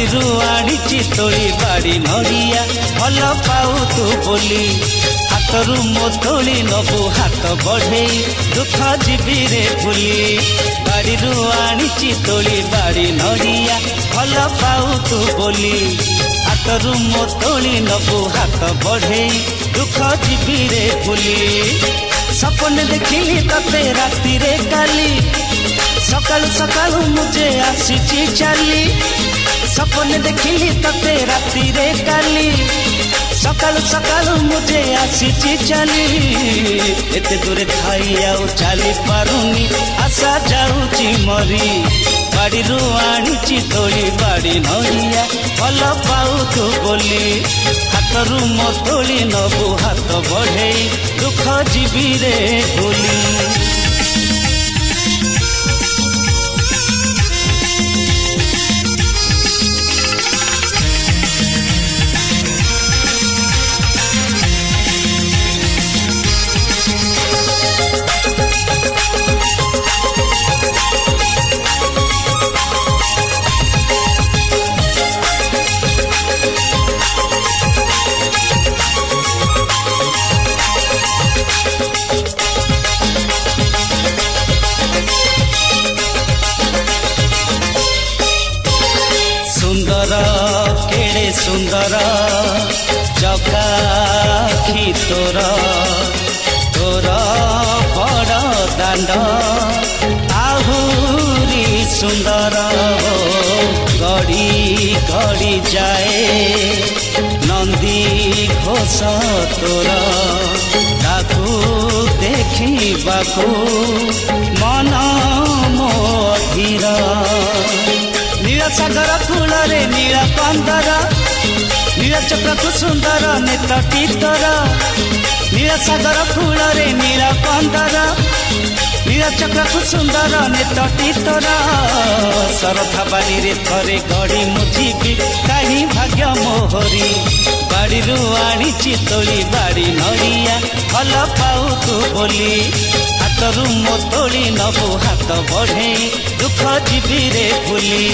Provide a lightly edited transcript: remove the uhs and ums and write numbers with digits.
बाड़ीरू आनीची तोली बाड़ी नड़िया भल पाऊ तू बोली हाथरू मो तोली नबू हाथ बढ़े दुख जीवी रे भूली बाड़ीरू आनीची तोली बाड़ी नड़िया भल पाऊ तू बोली हाथरू मो तोली नबू हाथ बढ़े दुख जीवी रे भूली सपन देखिली तते राति रे काली सकाल सकाल मुझे आसीची चली सपन देखिली तते राति रे काली सकाल सकाल मुझे आसीची चली एते दूरे थाई आउ चली पारुनी आशा जाऊची मरी बाड़ीरू आनीची तोली बाड़ी नड़िया भल पाऊ तू बोली हाथरू मो तोली नबू हाथ बढ़े दुख जीवी रे भूली केड़े सुंदर जगाखी तोर तोर बड़ दांड आहुरी सुंदर गड़ी गड़ी जाए नंदी घोष तोर ताकू देखिबाकू मन मोधीर नील सागर कूल नील कंदर नील चक्र सुंदर नेत टीतर नील सागर कूल नील कंदर नील चक्र सुंदर नेत टीतर शरधा बाड़ी रे थरे गड़ी मुझीबी कहीं भाग्य मोहरी बाड़ीरू आनीची तोली बाड़ी नड़िया भल पाऊ तू बोली हाथरू मो तोली नबू हाथ बढ़े दुख जीवी रे भूली